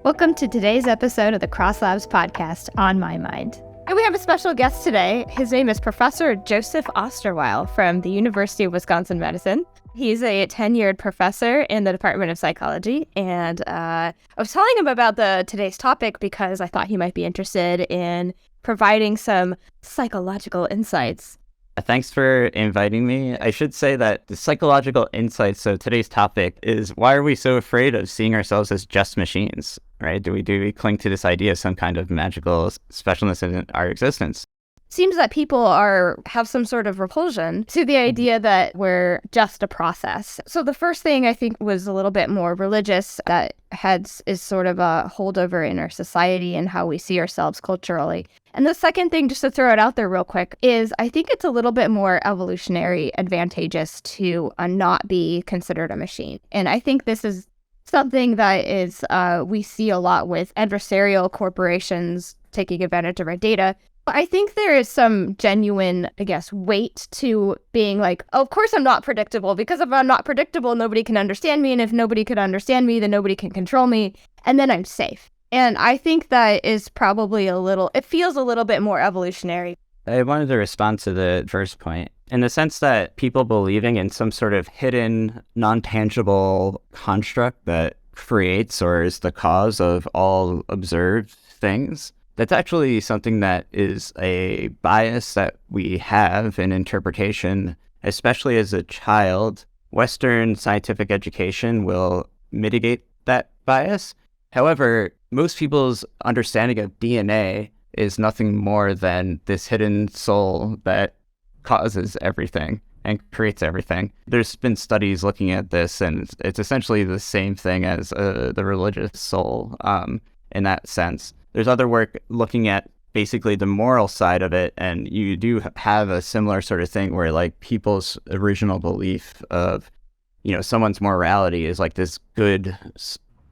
Welcome to today's episode of the Cross Labs podcast, On My Mind. And we have a special guest today. His name is Professor Joe Austerweil from the University of Wisconsin-Madison. He's a tenured professor in the Department of Psychology, and I was telling him about today's topic because I thought he might be interested in providing some psychological insights. Thanks for inviting me. I should say that the psychological insights, so today's topic is, why are we so afraid of seeing ourselves as just machines, right? Do we cling to this idea of some kind of magical specialness in our existence? Seems that people have some sort of repulsion to the idea that we're just a process. So the first thing I think was a little bit more religious, that is sort of a holdover in our society and how we see ourselves culturally. And the second thing, just to throw it out there real quick, is I think it's a little bit more evolutionary advantageous to not be considered a machine. And I think this is something that is we see a lot with adversarial corporations taking advantage of our data. I think there is some genuine, weight to being like, oh, of course I'm not predictable, because if I'm not predictable, nobody can understand me. And if nobody could understand me, then nobody can control me. And then I'm safe. And I think that is probably it feels a little bit more evolutionary. I wanted to respond to the first point in the sense that people believing in some sort of hidden, non-tangible construct that creates or is the cause of all observed things. That's actually something that is a bias that we have in interpretation, especially as a child. Western scientific education will mitigate that bias. However, most people's understanding of DNA is nothing more than this hidden soul that causes everything and creates everything. There's been studies looking at this, and it's essentially the same thing as the religious soul in that sense. There's other work looking at basically the moral side of it, and you do have a similar sort of thing where like people's original belief of, someone's morality is like this good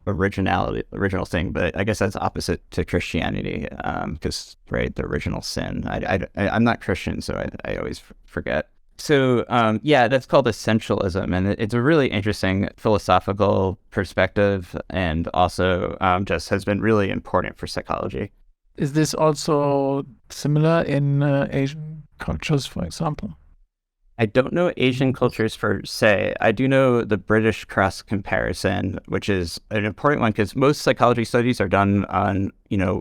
original thing, but I guess that's opposite to Christianity, because right, the original sin. I'm not Christian, so I always forget. So that's called essentialism, and it's a really interesting philosophical perspective, and also just has been really important for psychology. Is this also similar in Asian cultures, for example? I don't know Asian cultures per se. I do know the British cross comparison, which is an important one because most psychology studies are done on,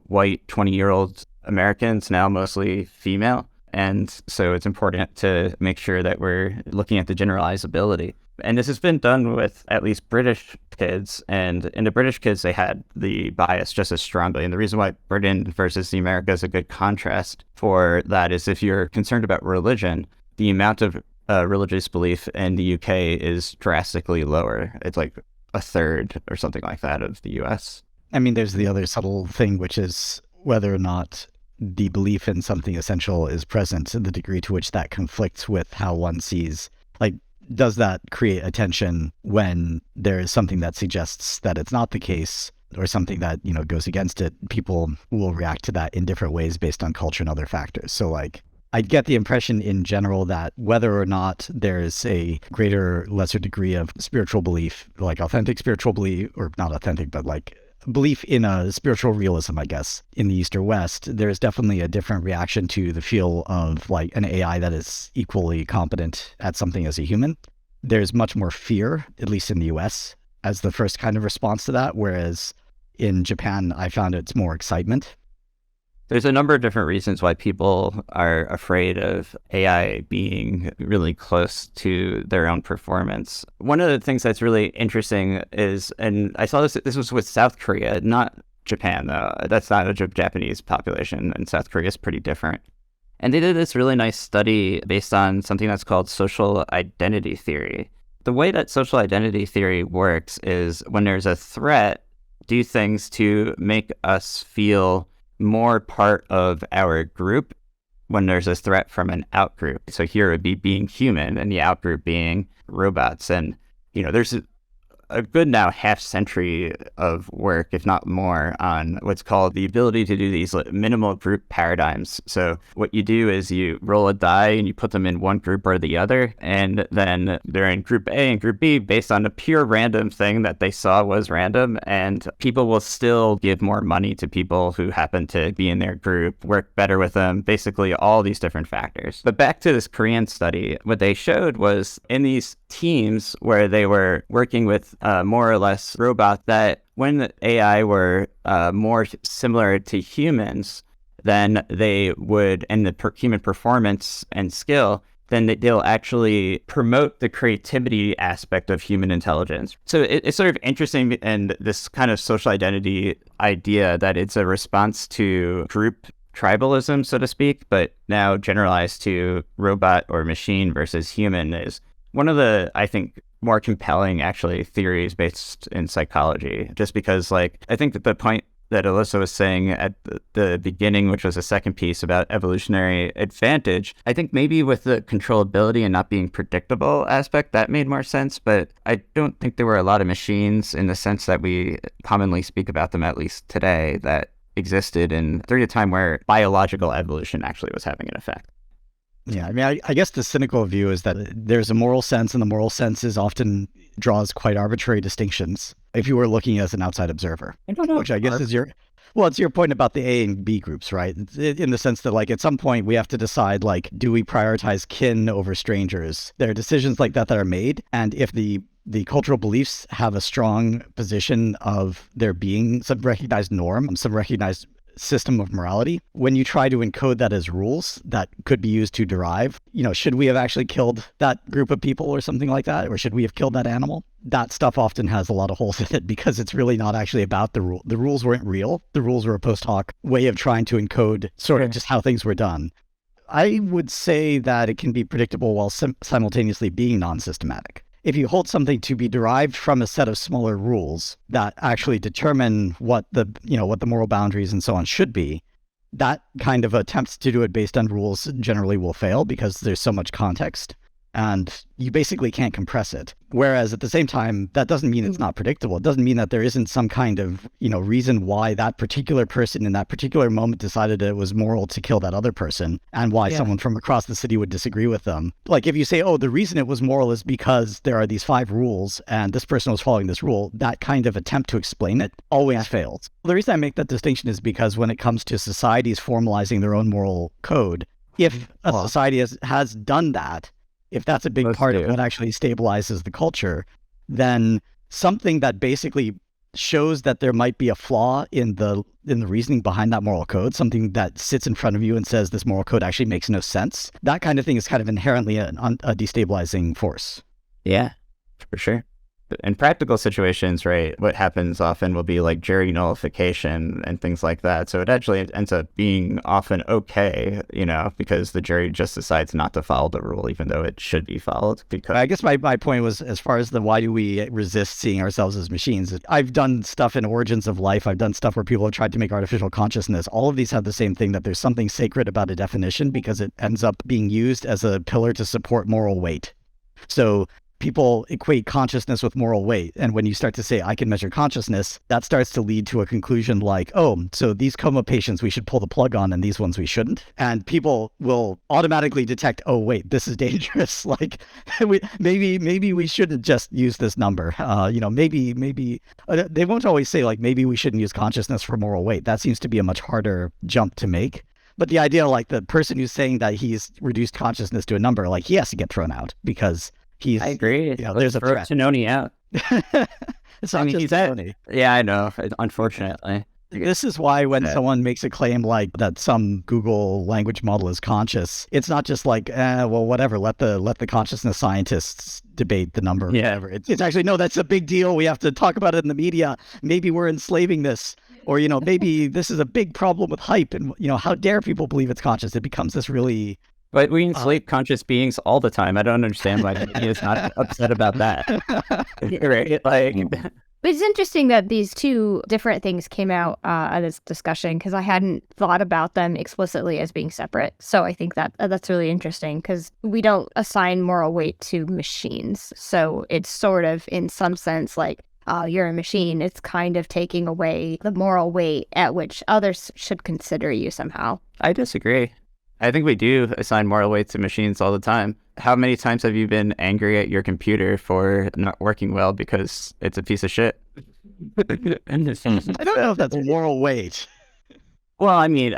white 20-year-old Americans, now mostly female. And so it's important to make sure that we're looking at the generalizability. And this has been done with at least British kids. And in the British kids, they had the bias just as strongly. And the reason why Britain versus the America is a good contrast for that is if you're concerned about religion, the amount of religious belief in the UK is drastically lower. It's like a third or something like that of the US. I mean, there's the other subtle thing, which is whether or not the belief in something essential is present, and the degree to which that conflicts with how one sees, like, does that create a tension when there is something that suggests that it's not the case, or something that, goes against it? People will react to that in different ways based on culture and other factors. So like, I get the impression in general that whether or not there's a greater, lesser degree of spiritual belief, like authentic spiritual belief, or not authentic, but like belief in a spiritual realism, I guess, in the East or West, there's definitely a different reaction to the feel of like an AI that is equally competent at something as a human. There's much more fear, at least in the US, as the first kind of response to that, whereas in Japan, I found it's more excitement. There's a number of different reasons why people are afraid of AI being really close to their own performance. One of the things that's really interesting is, and I saw this was with South Korea, not Japan, though. That's not a Japanese population, and South Korea is pretty different. And they did this really nice study based on something that's called social identity theory. The way that social identity theory works is when there's a threat, do things to make us feel more part of our group when there's a threat from an outgroup. So here it would be being human and the outgroup being robots. And, there's a good now half century of work, if not more, on what's called the ability to do these minimal group paradigms. So what you do is you roll a die and you put them in one group or the other, and then they're in group A and group B based on a pure random thing that they saw was random, and people will still give more money to people who happen to be in their group, work better with them, basically all these different factors. But back to this Korean study, what they showed was in these teams where they were working with more or less robots, that when the AI were more similar to humans, then they would, and the human performance and skill, then they'll actually promote the creativity aspect of human intelligence. So it's sort of interesting, and this kind of social identity idea that it's a response to group tribalism, so to speak, but now generalized to robot or machine versus human, is one of the, I think, more compelling actually theories based in psychology. Just because, like, I think that the point that Alyssa was saying at the beginning, which was the second piece about evolutionary advantage, I think maybe with the controllability and not being predictable aspect, that made more sense. But I don't think there were a lot of machines in the sense that we commonly speak about them, at least today, that existed during a time where biological evolution actually was having an effect. Yeah, I mean, I guess the cynical view is that there's a moral sense, and the moral sense often draws quite arbitrary distinctions if you were looking as an outside observer. I don't know. Which I guess is it's your point about the A and B groups, right? In the sense that, like, at some point we have to decide, like, do we prioritize kin over strangers? There are decisions like that are made, and if the cultural beliefs have a strong position of there being some recognized norm, some recognized system of morality, when you try to encode that as rules that could be used to derive, should we have actually killed that group of people or something like that? Or should we have killed that animal? That stuff often has a lot of holes in it because it's really not actually about the rule. The rules weren't real. The rules were a post hoc way of trying to encode sort of just how things were done. I would say that it can be predictable while simultaneously being non-systematic. If you hold something to be derived from a set of smaller rules that actually determine what the moral boundaries and so on should be, that kind of attempts to do it based on rules generally will fail because there's so much context and you basically can't compress it. Whereas at the same time, that doesn't mean it's not predictable. It doesn't mean that there isn't some kind of, reason why that particular person in that particular moment decided it was moral to kill that other person and why someone from across the city would disagree with them. Like if you say, oh, the reason it was moral is because there are these 5 rules and this person was following this rule, that kind of attempt to explain it always fails. The reason I make that distinction is because when it comes to societies formalizing their own moral code, if a society has done that, if that's a big part of what actually stabilizes the culture, then something that basically shows that there might be a flaw in the reasoning behind that moral code, something that sits in front of you and says this moral code actually makes no sense, that kind of thing is kind of inherently a destabilizing force. Yeah, for sure. In practical situations, right, what happens often will be like jury nullification and things like that. So it actually ends up being often okay, because the jury just decides not to follow the rule, even though it should be followed. Because I guess my point was, as far as why do we resist seeing ourselves as machines? I've done stuff in Origins of Life. I've done stuff where people have tried to make artificial consciousness. All of these have the same thing, that there's something sacred about a definition because it ends up being used as a pillar to support moral weight. So people equate consciousness with moral weight. And when you start to say, I can measure consciousness, that starts to lead to a conclusion like, oh, so these coma patients we should pull the plug on and these ones we shouldn't. And people will automatically detect, oh, wait, this is dangerous. Like, maybe we shouldn't just use this number. Maybe they won't always say, like, maybe we shouldn't use consciousness for moral weight. That seems to be a much harder jump to make. But the idea, like, the person who's saying that he's reduced consciousness to a number, like, he has to get thrown out because I agree. There's a threat. Tononi out. It's not just Tononi. Yeah, I know. Unfortunately. This is why when someone makes a claim like that some Google language model is conscious, it's not just like, well, whatever, let the consciousness scientists debate the number. Yeah. Whatever. It's actually, no, that's a big deal. We have to talk about it in the media. Maybe we're enslaving this. Or, maybe this is a big problem with hype. And, how dare people believe it's conscious? It becomes this really... But we enslave conscious beings all the time. I don't understand why he is not upset about that. Right? Like, But it's interesting that these two different things came out of this discussion because I hadn't thought about them explicitly as being separate. So I think that that's really interesting because we don't assign moral weight to machines. So it's sort of, in some sense, like oh, you're a machine, it's kind of taking away the moral weight at which others should consider you somehow. I disagree. I think we do assign moral weight to machines all the time. How many times have you been angry at your computer for not working well because it's a piece of shit? I don't know if that's moral weight. Well, I mean,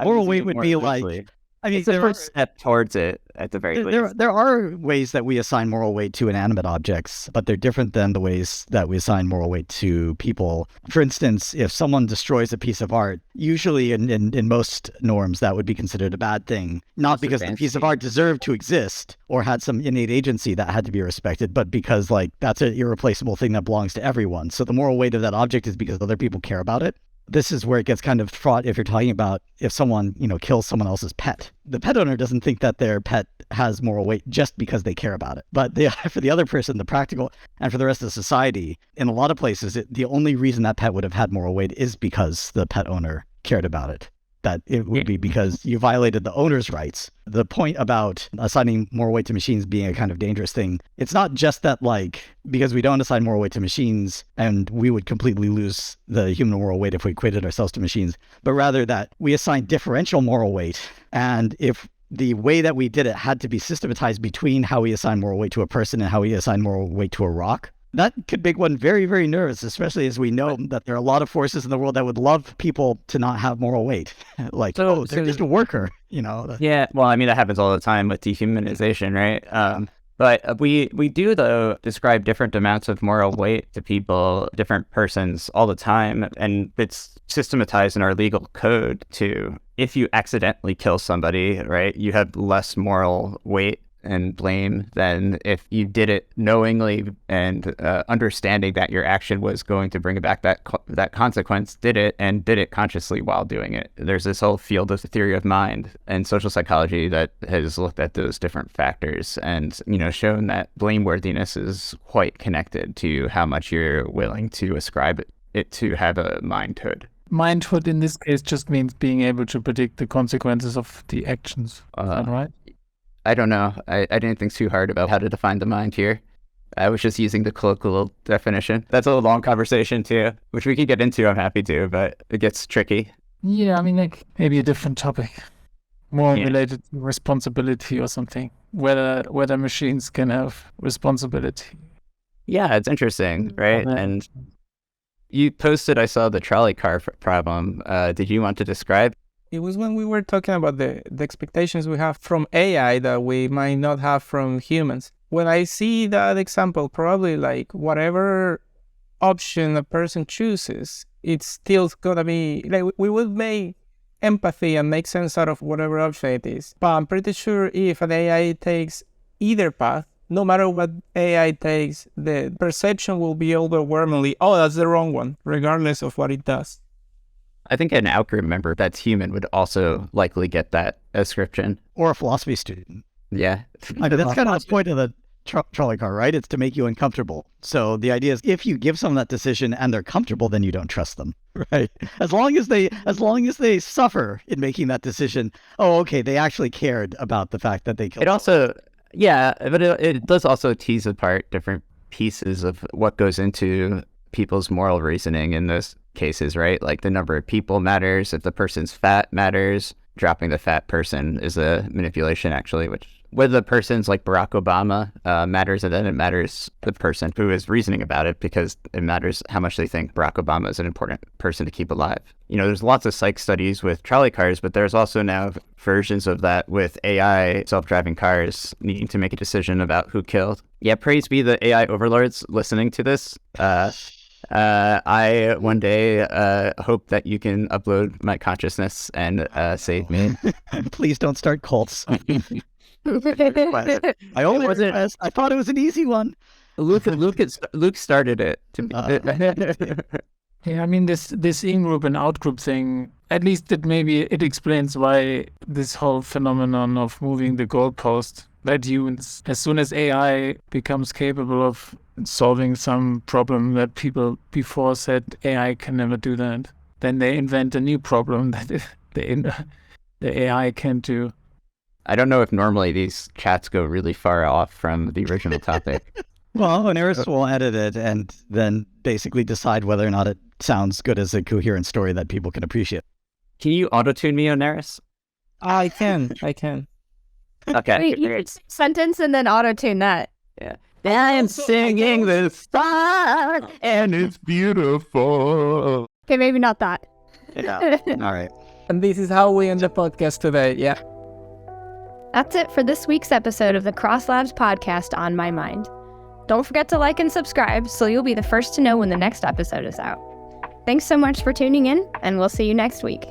Moral weight would be like, I mean, it's the first step towards it at the very least. There are ways that we assign moral weight to inanimate objects, but they're different than the ways that we assign moral weight to people. For instance, if someone destroys a piece of art, usually in most norms, that would be considered a bad thing. Not because the piece of art deserved to exist or had some innate agency that had to be respected, but because like that's an irreplaceable thing that belongs to everyone. So the moral weight of that object is because other people care about it. This is where it gets kind of fraught if you're talking about if someone, kills someone else's pet. The pet owner doesn't think that their pet has moral weight just because they care about it. But for the other person, the practical, and for the rest of society, in a lot of places, the only reason that pet would have had moral weight is because the pet owner cared about it. That it would be because you violated the owner's rights. The point about assigning moral weight to machines being a kind of dangerous thing, it's not just that because we don't assign moral weight to machines and we would completely lose the human moral weight if we equated ourselves to machines, but rather that we assign differential moral weight. And if the way that we did it had to be systematized between how we assign moral weight to a person and how we assign moral weight to a rock, that could make one very, very nervous, especially as we know that there are a lot of forces in the world that would love people to not have moral weight. They're just a worker, Yeah, well, I mean, that happens all the time with dehumanization, right? But we do, though, describe different amounts of moral weight to people, different persons all the time. And it's systematized in our legal code to, if you accidentally kill somebody, right, you have less moral weight and blame than if you did it knowingly and understanding that your action was going to bring back that consequence, did it consciously while doing it. There's this whole field of the theory of mind and social psychology that has looked at those different factors and, shown that blameworthiness is quite connected to how much you're willing to ascribe it to have a mindhood. Mindhood in this case just means being able to predict the consequences of the actions. Is that right? I don't know. I didn't think too hard about how to define the mind here. I was just using the colloquial definition. That's a long conversation too, which we can get into. I'm happy to, but it gets tricky. Yeah, I mean, maybe a different topic, more related to responsibility or something. Whether machines can have responsibility. Yeah, it's interesting, right? And you posted, I saw the trolley car problem. Did you want to describe? It was when we were talking about the expectations we have from AI that we might not have from humans. When I see that example, probably whatever option a person chooses, it's still gonna be we would make empathy and make sense out of whatever option it is. But I'm pretty sure if an AI takes either path, no matter what AI takes, the perception will be overwhelmingly, oh, that's the wrong one, regardless of what it does. I think an outgroup member that's human would also likely get that ascription. Or a philosophy student. Yeah. I mean, that's kind of the point of the trolley car, right? It's to make you uncomfortable. So the idea is if you give someone that decision and they're comfortable, then you don't trust them, right? As long as they suffer in making that decision, oh, okay, they actually cared about the fact that they killed. It also, yeah, but it does also tease apart different pieces of what goes into people's moral reasoning in those cases, right? Like the number of people matters. If the person's fat matters, dropping the fat person is a manipulation, actually, which whether the person's like Barack Obama matters, and then it matters the person who is reasoning about it because it matters how much they think Barack Obama is an important person to keep alive. There's lots of psych studies with trolley cars, but there's also now versions of that with AI self-driving cars needing to make a decision about who killed. Yeah, praise be the AI overlords listening to this. I one day hope that you can upload my consciousness and save me. Please don't start cults. I only request. I thought it was an easy one. Luke started it. Yeah, I mean this in-group and out-group thing. At least it explains why this whole phenomenon of moving the goalpost. That humans, as soon as AI becomes capable of solving some problem that people before said AI can never do that, then they invent a new problem that the AI can't do. I don't know if normally these chats go really far off from the original topic. Well, Oneris will edit it and then basically decide whether or not it sounds good as a coherent story that people can appreciate. Can you auto-tune me, Oneris? I can. Okay. Wait, you could sentence and then auto-tune that. Yeah. I'm singing this song, and it's beautiful. Okay, maybe not that. Yeah. All right. And this is how we end the podcast today. Yeah. That's it for this week's episode of the Cross Labs podcast On My Mind. Don't forget to like and subscribe so you'll be the first to know when the next episode is out. Thanks so much for tuning in, and we'll see you next week.